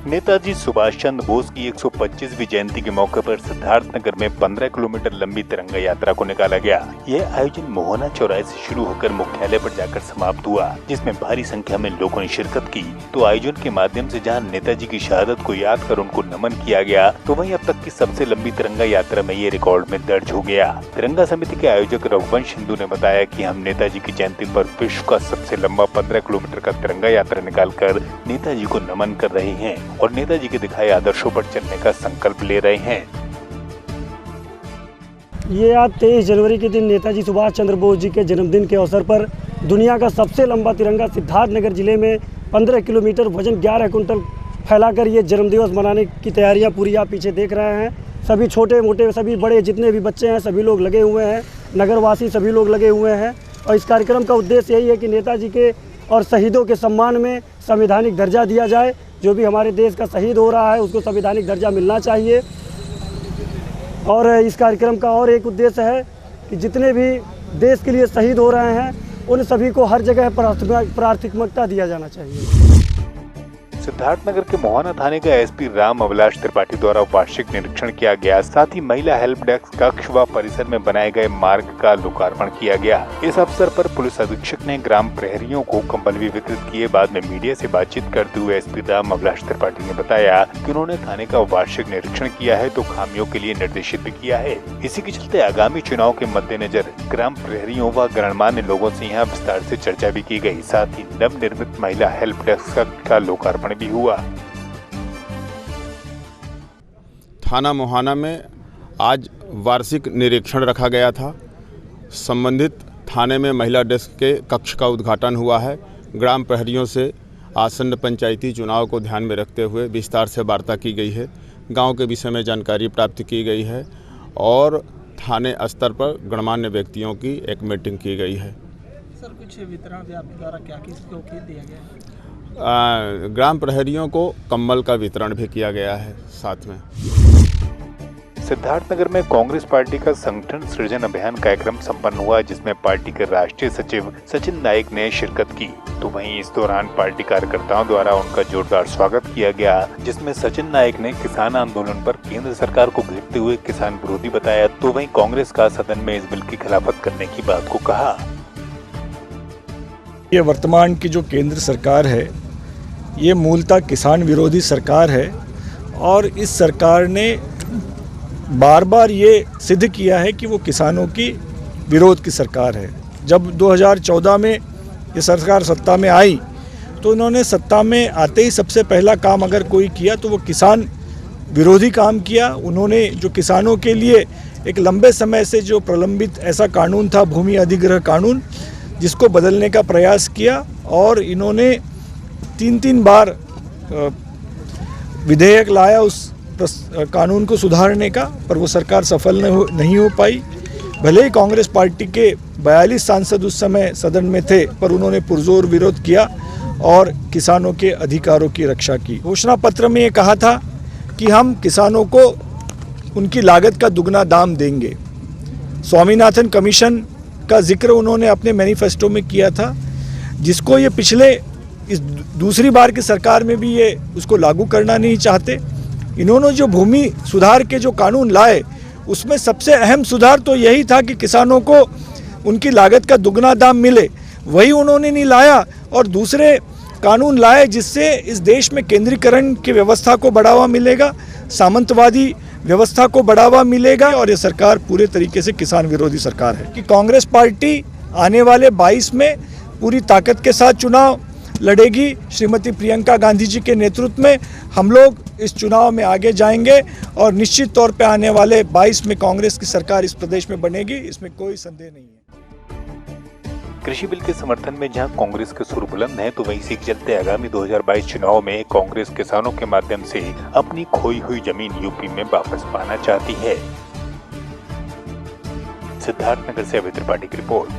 नेताजी सुभाष चंद्र बोस की 125वीं जयंती के मौके पर सिद्धार्थनगर में 15 किलोमीटर लंबी तिरंगा यात्रा को निकाला गया। यह आयोजन मोहना चौराहे से शुरू होकर मुख्यालय पर जाकर समाप्त हुआ, जिसमें भारी संख्या में लोगों ने शिरकत की। तो आयोजन के माध्यम से जहां नेताजी की शहादत को याद कर उनको नमन किया गया, तो वहीं अब तक की सबसे लंबी तिरंगा यात्रा में ये रिकॉर्ड में दर्ज हो गया। तिरंगा समिति के आयोजक रघुवंश हिंदू ने बताया कि हम नेताजी की जयंती पर विश्व का सबसे लंबा 15 किलोमीटर का तिरंगा यात्रा निकालकर नेताजी को नमन कर रहे हैं और नेताजी के दिखाए आदर्शों पर चलने का संकल्प ले रहे हैं। ये आज 23 जनवरी के दिन नेताजी सुभाष चंद्र बोस जी के जन्मदिन के अवसर पर दुनिया का सबसे लंबा तिरंगा सिद्धार्थनगर जिले में 15 किलोमीटर वजन 11 कुंटल फैलाकर ये जन्मदिवस मनाने की तैयारियां पूरी आप पीछे देख रहे हैं। सभी छोटे मोटे सभी बड़े जितने भी बच्चे हैं सभी लोग लगे हुए हैं, नगरवासी सभी लोग लगे हुए हैं। और इस कार्यक्रम का उद्देश्य यही है कि नेताजी के और शहीदों के सम्मान में संवैधानिक दर्जा दिया जाए। जो भी हमारे देश का शहीद हो रहा है उसको संवैधानिक दर्जा मिलना चाहिए। और इस कार्यक्रम का और एक उद्देश्य है कि जितने भी देश के लिए शहीद हो रहे हैं उन सभी को हर जगह प्राथमिकता दिया जाना चाहिए। सिद्धार्थनगर के मोहना थाने का एसपी राम अभिलाष त्रिपाठी द्वारा वार्षिक निरीक्षण किया गया। साथ ही महिला हेल्प डेस्क कक्ष व परिसर में बनाए गए मार्ग का लोकार्पण किया गया। इस अवसर पर पुलिस अधीक्षक ने ग्राम प्रहरियों को कंबल भी वितरित किए। बाद में मीडिया से बातचीत करते हुए एसपी राम अभिलाष त्रिपाठी ने बताया कि उन्होंने थाने का वार्षिक निरीक्षण किया है तो खामियों के लिए निर्देशित भी किया है। इसी के चलते आगामी चुनाव के मद्देनजर ग्राम प्रहरियों व गणमान्य लोगों से यहाँ विस्तार से चर्चा भी की गयी। साथ ही नव निर्मित महिला हेल्प डेस्क का लोकार्पण भी हुआ। थाना मोहाना में आज वार्षिक निरीक्षण रखा गया था। संबंधित थाने में महिला डेस्क के कक्ष का उद्घाटन हुआ है। ग्राम प्रहरियों से आसन्न पंचायती चुनाव को ध्यान में रखते हुए विस्तार से वार्ता की गई है। गांव के विषय में जानकारी प्राप्त की गई है और थाने स्तर पर गणमान्य व्यक्तियों की एक मीटिंग की गई है। सर, कुछ वितरण भी आपके द्वारा क्या किसको दिया गया है? ग्राम प्रहरियों को कम्बल का वितरण भी किया गया है। साथ में सिद्धार्थनगर में कांग्रेस पार्टी का संगठन सृजन अभियान कार्यक्रम संपन्न हुआ, जिसमें पार्टी के राष्ट्रीय सचिव सचिन नाइक ने शिरकत की। तो वहीं इस दौरान पार्टी कार्यकर्ताओं द्वारा उनका जोरदार स्वागत किया गया, जिसमें सचिन नाइक ने किसान आंदोलन पर केंद्र सरकार को घेरते हुए किसान विरोधी बताया। तो वहीं कांग्रेस का सदन में इस बिल की खिलाफत करने की बात को कहा। ये वर्तमान की जो केंद्र सरकार है ये मूलतः किसान विरोधी सरकार है और इस सरकार ने बार बार ये सिद्ध किया है कि वो किसानों की विरोध की सरकार है। जब 2014 में ये सरकार सत्ता में आई तो उन्होंने सत्ता में आते ही सबसे पहला काम अगर कोई किया तो वो किसान विरोधी काम किया। उन्होंने जो किसानों के लिए एक लंबे समय से जो प्रलंबित ऐसा कानून था भूमि अधिग्रहण कानून, जिसको बदलने का प्रयास किया और इन्होंने 3 बार विधेयक लाया उस कानून को सुधारने का, पर वो सरकार सफल नहीं हो पाई। भले ही कांग्रेस पार्टी के 42 सांसद उस समय सदन में थे, पर उन्होंने पुरजोर विरोध किया और किसानों के अधिकारों की रक्षा की। घोषणा पत्र में ये कहा था कि हम किसानों को उनकी लागत का दुगना दाम देंगे। स्वामीनाथन कमीशन का जिक्र उन्होंने अपने मैनिफेस्टो में किया था, जिसको ये पिछले इस दूसरी बार की सरकार में भी ये उसको लागू करना नहीं चाहते। इन्होंने जो भूमि सुधार के जो कानून लाए उसमें सबसे अहम सुधार तो यही था कि किसानों को उनकी लागत का दुगना दाम मिले, वही उन्होंने नहीं लाया और दूसरे कानून लाए जिससे इस देश में केंद्रीकरण की व्यवस्था को बढ़ावा मिलेगा, सामंतवादी व्यवस्था को बढ़ावा मिलेगा और ये सरकार पूरे तरीके से किसान विरोधी सरकार है। कि कांग्रेस पार्टी आने वाले 22 में पूरी ताकत के साथ चुनाव लड़ेगी। श्रीमती प्रियंका गांधी जी के नेतृत्व में हम लोग इस चुनाव में आगे जाएंगे और निश्चित तौर पे आने वाले 22 में कांग्रेस की सरकार इस प्रदेश में बनेगी, इसमें कोई संदेह नहीं है। कृषि बिल के समर्थन में जहां कांग्रेस के सुर बुलंद हैं, तो वहीं इसी के चलते आगामी 2022 चुनाव में कांग्रेस किसानों के माध्यम से अपनी खोई हुई जमीन यूपी में वापस पाना चाहती है। सिद्धार्थनगर से अभय त्रिपाठी की रिपोर्ट।